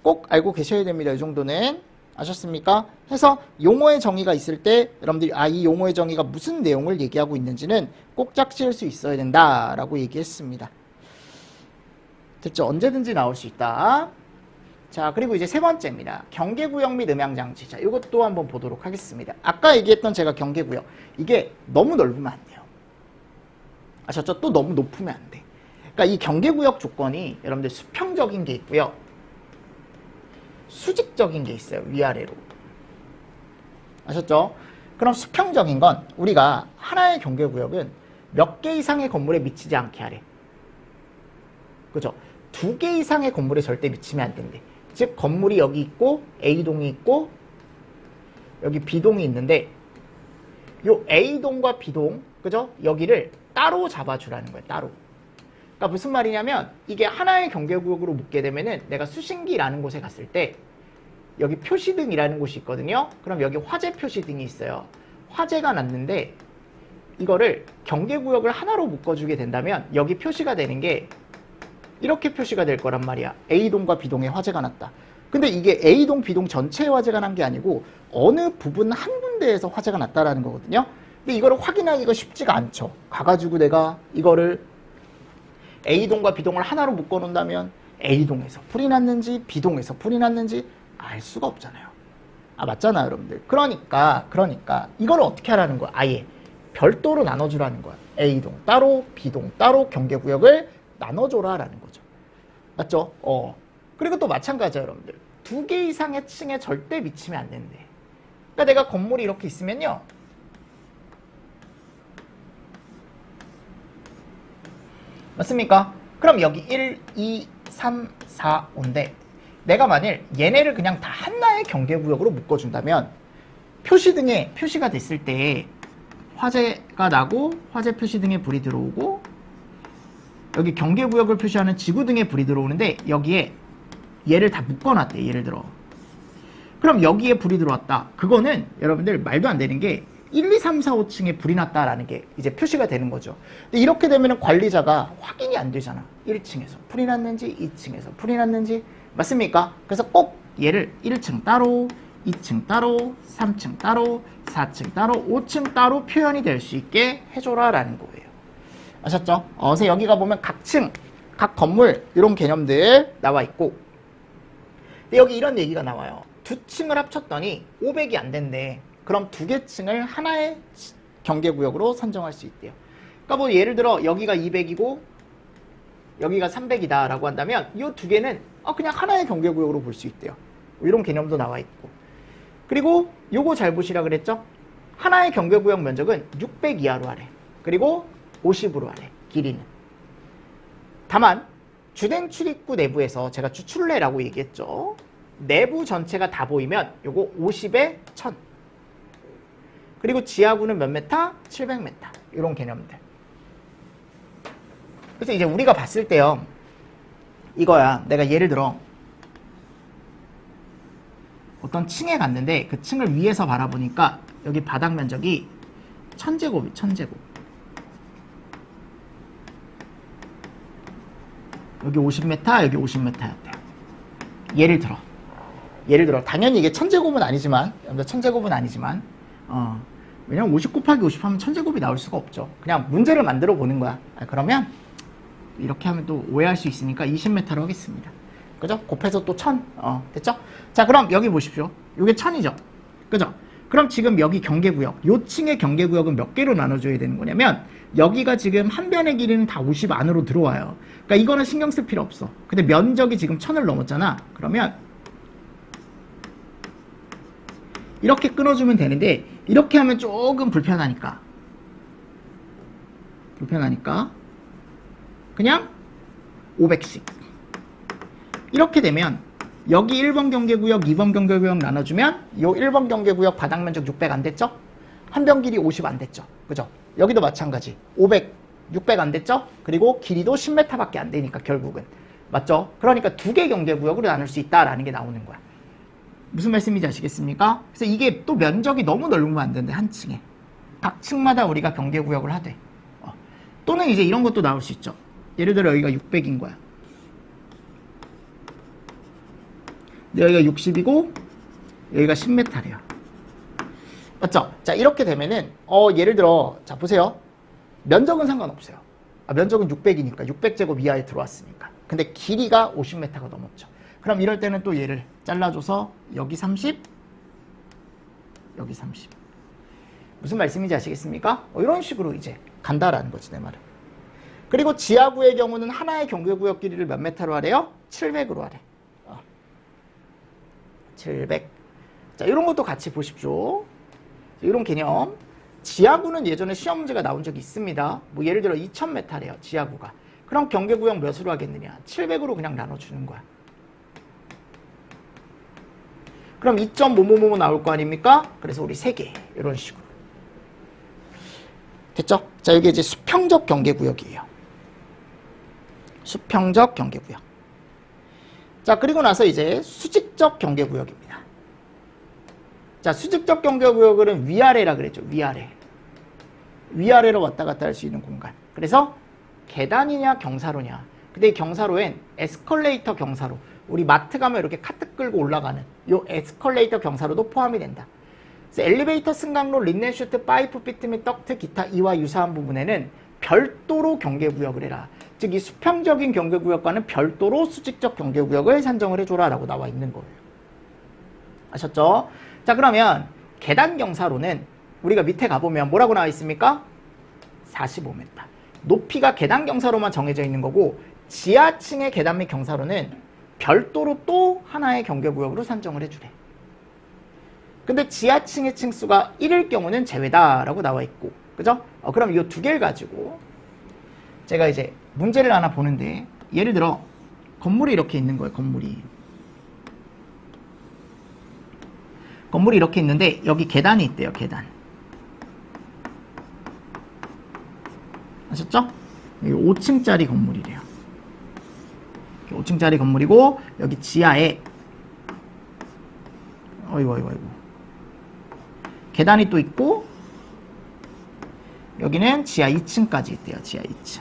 꼭 알고 계셔야 됩니다. 이 정도는. 아셨습니까? 해서 용어의 정의가 있을 때 여러분들이 이 용어의 정의가 무슨 내용을 얘기하고 있는지는 꼭 짝지을 수 있어야 된다라고 얘기했습니다. 됐죠? 언제든지 나올 수 있다. 자, 그리고 이제 세 번째입니다. 경계구역 및 음향장치. 자, 이것도 한번 보도록 하겠습니다. 아까 얘기했던 제가 경계구역. 이게 너무 넓으면 안 돼요. 아셨죠? 또 너무 높으면 안 돼. 그러니까 이 경계구역 조건이 여러분들 수평적인 게 있고요. 수직적인 게 있어요. 위아래로. 아셨죠? 그럼 수평적인 건 우리가 하나의 경계구역은 몇 개 이상의 건물에 미치지 않게 하래. 그죠? 2개 이상의 건물에 절대 미치면 안 된대. 즉 건물이 여기 있고 A동이 있고 여기 B동이 있는데 요 A동과 B동, 그죠? 여기를 따로 잡아주라는 거예요. 따로. 그러니까 무슨 말이냐면 이게 하나의 경계구역으로 묶게 되면은 내가 수신기라는 곳에 갔을 때 여기 표시등이라는 곳이 있거든요. 그럼 여기 화재 표시등이 있어요. 화재가 났는데 이거를 경계구역을 하나로 묶어주게 된다면 여기 표시가 되는 게 이렇게 표시가 될 거란 말이야. A동과 B동에 화재가 났다. 근데 이게 A동, B동 전체에 화재가 난 게 아니고 어느 부분 한 군데에서 화재가 났다라는 거거든요. 근데 이거를 확인하기가 쉽지가 않죠. 가가지고 내가 이거를 A동과 B동을 하나로 묶어 놓는다면 A동에서 불이 났는지 B동에서 불이 났는지 알 수가 없잖아요. 아, 맞잖아요, 여러분들. 그러니까 이걸 어떻게 하라는 거야? 아예 별도로 나눠주라는 거야. A동 따로, B동 따로 경계구역을 나눠줘라라는 거죠. 맞죠? 그리고 또 마찬가지야, 여러분들. 2개 이상의 층에 절대 미치면 안 된대. 그러니까 내가 건물이 이렇게 있으면요. 맞습니까? 그럼 여기 1, 2, 3, 4, 5인데 내가 만일 얘네를 그냥 다 하나의 경계구역으로 묶어준다면 표시등에 표시가 됐을 때 화재가 나고 화재 표시등에 불이 들어오고 여기 경계구역을 표시하는 지구등에 불이 들어오는데 여기에 얘를 다 묶어놨대. 예를 들어 그럼 여기에 불이 들어왔다. 그거는 여러분들 말도 안 되는 게 1, 2, 3, 4, 5층에 불이 났다라는 게 이제 표시가 되는 거죠. 근데 이렇게 되면 관리자가 확인이 안 되잖아. 1층에서 불이 났는지 2층에서 불이 났는지 맞습니까? 그래서 꼭 얘를 1층 따로 2층 따로 3층 따로 4층 따로 5층 따로 표현이 될 수 있게 해줘라 라는 거예요. 아셨죠? 그래서 여기가 보면 각 층, 각 건물 이런 개념들 나와 있고 근데 여기 이런 얘기가 나와요. 두 층을 합쳤더니 500이 안 된대. 그럼 2개 층을 하나의 경계구역으로 선정할 수 있대요. 그러니까 뭐 예를 들어 여기가 200이고 여기가 300이다 라고 한다면 이 2개는 그냥 하나의 경계구역으로 볼 수 있대요. 뭐 이런 개념도 나와 있고 그리고 요거 잘 보시라 그랬죠? 하나의 경계구역 면적은 600 이하로 하래. 그리고 50으로 하래. 길이는. 다만 주된 출입구 내부에서 제가 주출래라고 얘기했죠. 내부 전체가 다 보이면 요거 50에 1000 그리고 지하구는 몇 메타? 700m 이런 개념들. 그래서 이제 우리가 봤을 때요 이거야. 내가 예를 들어 어떤 층에 갔는데 그 층을 위에서 바라보니까 여기 바닥 면적이 1000제곱이 1000제곱 여기 50m 여기 50m였대요. 예를 들어 당연히 이게 1000제곱은 아니지만 1000제곱은 아니지만 왜냐면 50 곱하기 50 하면 1000제곱이 나올 수가 없죠. 그냥 문제를 만들어 보는 거야. 그러면 이렇게 하면 또 오해할 수 있으니까 20m로 하겠습니다. 그죠? 곱해서 또 1000 됐죠? 자 그럼 여기 보십시오. 이게 1000이죠. 그죠? 그럼 지금 여기 경계구역 요 층의 경계구역은 몇 개로 나눠줘야 되는 거냐면 여기가 지금 한 변의 길이는 다 50 안으로 들어와요. 그러니까 이거는 신경 쓸 필요 없어. 근데 면적이 지금 1000을 넘었잖아. 그러면 이렇게 끊어주면 되는데 이렇게 하면 조금 불편하니까 그냥 500씩 이렇게 되면 여기 1번 경계구역 2번 경계구역 나눠주면 요 1번 경계구역 바닥면적 600 안 됐죠? 한 변 길이 50 안 됐죠? 그죠? 여기도 마찬가지 500 600 안 됐죠? 그리고 길이도 10m 밖에 안 되니까 결국은 맞죠? 그러니까 2개 경계구역으로 나눌 수 있다라는 게 나오는 거야. 무슨 말씀인지 아시겠습니까? 그래서 이게 또 면적이 너무 넓으면 안 되는데 한 층에 각 층마다 우리가 경계구역을 하되 또는 이제 이런 것도 나올 수 있죠. 예를 들어 여기가 600인 거야. 여기가 60이고 여기가 10m래요. 맞죠? 자 이렇게 되면은 예를 들어 자 보세요. 면적은 상관없어요. 면적은 600이니까 600제곱 이하에 들어왔으니까. 근데 길이가 50m가 넘었죠. 그럼 이럴 때는 또 얘를 잘라줘서 여기 30 여기 30 무슨 말씀인지 아시겠습니까? 이런 식으로 이제 간다라는 거지 내 말은. 그리고 지하구의 경우는 하나의 경계구역 길이를 몇 메타로 하래요? 700으로 하래. 700. 자, 이런 것도 같이 보십시오. 이런 개념. 지하구는 예전에 시험 문제가 나온 적이 있습니다. 뭐 예를 들어 2000m래요. 지하구가. 그럼 경계구역 몇으로 하겠느냐? 700으로 그냥 나눠주는 거야. 그럼 2.뭐뭐뭐 나올 거 아닙니까? 그래서 우리 3개. 이런 식으로. 됐죠? 자, 여기 이제 수평적 경계구역이에요. 수평적 경계구역. 자, 그리고 나서 이제 수직적 경계구역입니다. 자, 수직적 경계구역은 위아래라 그랬죠. 위아래. 위아래로 왔다 갔다 할 수 있는 공간. 그래서 계단이냐 경사로냐. 근데 이 경사로엔 에스컬레이터 경사로, 우리 마트 가면 이렇게 카트 끌고 올라가는 요 에스컬레이터 경사로도 포함이 된다. 그래서 엘리베이터 승강로, 린넨슈트, 파이프 피트 및 덕트, 기타 이와 유사한 부분에는 별도로 경계구역을 해라. 즉 이 수평적인 경계구역과는 별도로 수직적 경계구역을 산정을 해줘라 라고 나와 있는 거예요. 아셨죠? 자, 그러면 계단 경사로는 우리가 밑에 가보면 뭐라고 나와 있습니까? 45m. 높이가 계단 경사로만 정해져 있는 거고, 지하층의 계단 및 경사로는 별도로 또 하나의 경계구역으로 산정을 해주래. 근데 지하층의 층수가 1일 경우는 제외다라고 나와 있고, 그죠? 그럼 이 두 개를 가지고 제가 이제 문제를 하나 보는데, 예를 들어 건물이 이렇게 있는 거예요. 건물이 이렇게 있는데 여기 계단이 있대요. 계단. 아셨죠? 여기 5층짜리 건물이래요. 5층짜리 건물이고 여기 지하에 어이구 계단이 또 있고 여기는 지하 2층까지 있대요. 지하 2층.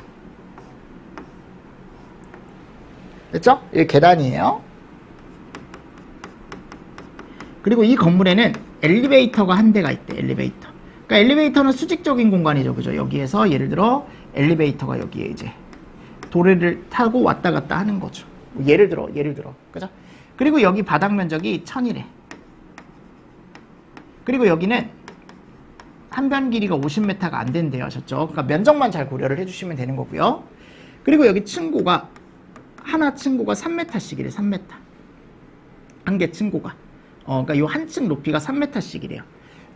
됐죠? 여기 계단이에요. 그리고 이 건물에는 엘리베이터가 한 대가 있대. 엘리베이터. 그러니까 엘리베이터는 수직적인 공간이죠. 그죠? 여기에서 예를 들어 엘리베이터가 여기에 이제 도래를 타고 왔다 갔다 하는 거죠. 예를 들어. 그죠? 그리고 여기 바닥 면적이 1000이래. 그리고 여기는 한변 길이가 50m가 안 된대요. 아셨죠? 그러니까 면적만 잘 고려를 해주시면 되는 거고요. 그리고 여기 층고가 하나 층고가 3m씩이래. 3m. 한 개 층고가. 그러니까 이 한 층 높이가 3m씩이래요.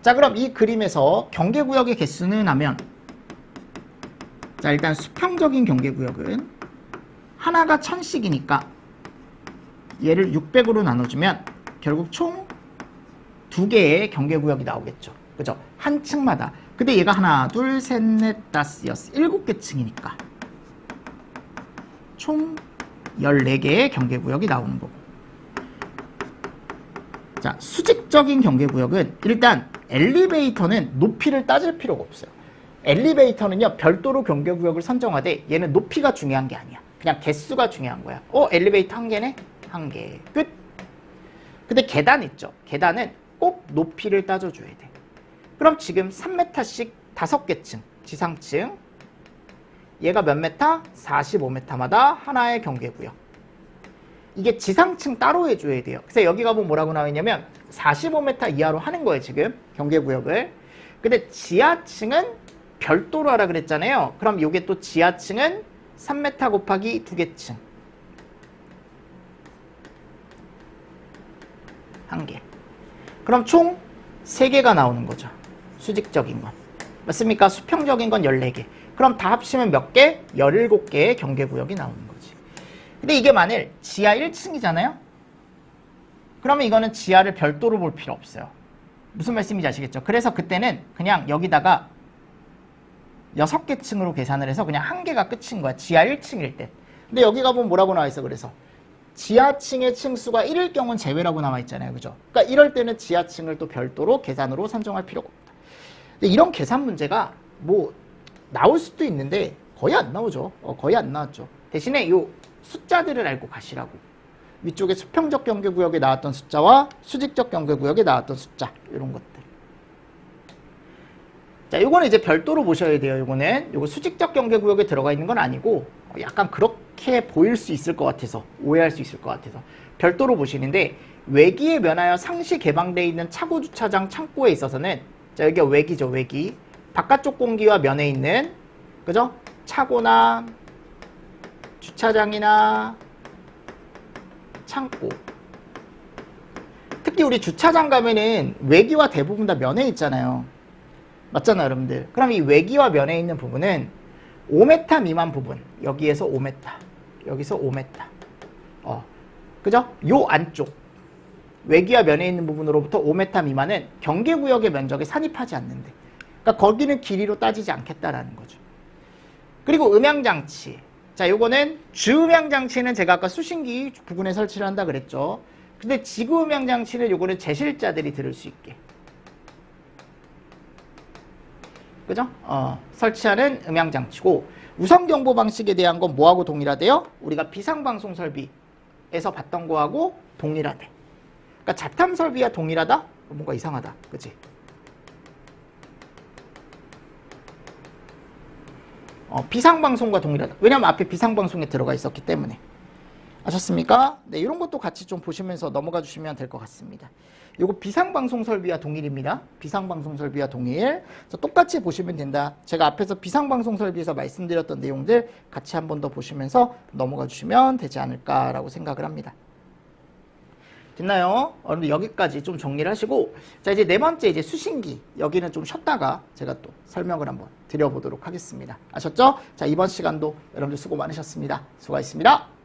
자, 그럼 이 그림에서 경계구역의 개수는 하면, 자, 일단 수평적인 경계구역은 하나가 1000씩이니까 얘를 600으로 나눠주면 결국 총 2개의 경계구역이 나오겠죠. 그죠? 한 층마다. 근데 얘가 하나, 둘, 셋, 넷, 다섯, 여섯, 7개 층이니까 총 14개의 경계구역이 나오는 거고. 자, 수직적인 경계구역은 일단 엘리베이터는 높이를 따질 필요가 없어요. 엘리베이터는요, 별도로 경계구역을 선정하되 얘는 높이가 중요한 게 아니야. 그냥 개수가 중요한 거야. 엘리베이터 한 개네? 한 개. 끝. 근데 계단 있죠. 계단은 꼭 높이를 따져줘야 돼. 그럼 지금 3m씩 5개 층, 지상층. 얘가 몇 메타? 45m마다 하나의 경계구역. 이게 지상층 따로 해줘야 돼요. 그래서 여기 가보면 뭐라고 나와 있냐면 45m 이하로 하는 거예요. 지금 경계구역을. 근데 지하층은 별도로 하라 그랬잖아요. 그럼 이게 또 지하층은 3m 곱하기 2개 층. 한 개. 그럼 총 3개가 나오는 거죠. 수직적인 건. 맞습니까? 수평적인 건 14개. 그럼 다 합치면 몇 개? 17개의 경계구역이 나오는 거지. 근데 이게 만일 지하 1층이잖아요? 그러면 이거는 지하를 별도로 볼 필요 없어요. 무슨 말씀인지 아시겠죠? 그래서 그때는 그냥 여기다가 6개 층으로 계산을 해서 그냥 한 개가 끝인 거야. 지하 1층일 때. 근데 여기 가보면 뭐라고 나와 있어? 그래서 지하층의 층수가 1일 경우는 제외라고 나와 있잖아요. 그죠? 그러니까 이럴 때는 지하층을 또 별도로 계산으로 산정할 필요가 없다. 근데 이런 계산 문제가 뭐 나올 수도 있는데 거의 안 나오죠. 거의 안 나왔죠. 대신에 이 숫자들을 알고 가시라고. 위쪽에 수평적 경계구역에 나왔던 숫자와 수직적 경계구역에 나왔던 숫자, 이런 것들. 자, 요거는 이제 별도로 보셔야 돼요. 요거 수직적 경계구역에 들어가 있는 건 아니고 약간 그렇게 보일 수 있을 것 같아서, 오해할 수 있을 것 같아서 별도로 보시는데, 외기에 면하여 상시 개방되어 있는 차고 주차장 창고에 있어서는, 자, 여기가 외기죠. 외기. 바깥쪽 공기와 면에 있는, 그죠? 차고나 주차장이나 창고. 특히 우리 주차장 가면은 외기와 대부분 다 면에 있잖아요. 맞잖아요, 여러분들. 그럼 이 외기와 면에 있는 부분은 5m 미만 부분, 여기에서 5m, 여기서 5m. 그죠? 요 안쪽 외기와 면에 있는 부분으로부터 5m 미만은 경계구역의 면적에 산입하지 않는데, 그러니까 거기는 길이로 따지지 않겠다라는 거죠. 그리고 음향장치. 자, 요거는 주음향장치는 제가 아까 수신기 부근에 설치를 한다 그랬죠. 근데 지구음향장치는 요거는 제실자들이 들을 수 있게. 그죠? 설치하는 음향장치고 우선경보 방식에 대한 건 뭐하고 동일하대요? 우리가 비상방송 설비에서 봤던 거하고 동일하대. 그러니까 잡탐 설비와 동일하다? 뭔가 이상하다. 그치? 비상방송과 동일하다. 왜냐면 앞에 비상방송에 들어가 있었기 때문에. 아셨습니까? 네, 이런 것도 같이 좀 보시면서 넘어가 주시면 될 것 같습니다. 요거 비상방송 설비와 동일입니다. 비상방송 설비와 동일. 똑같이 보시면 된다. 제가 앞에서 비상방송 설비에서 말씀드렸던 내용들 같이 한 번 더 보시면서 넘어가 주시면 되지 않을까라고 생각을 합니다. 됐나요? 여러분들 여기까지 좀 정리를 하시고, 자, 이제 네 번째 이제 수신기. 여기는 좀 쉬었다가 제가 또 설명을 한번 드려보도록 하겠습니다. 아셨죠? 자, 이번 시간도 여러분들 수고 많으셨습니다. 수고하셨습니다.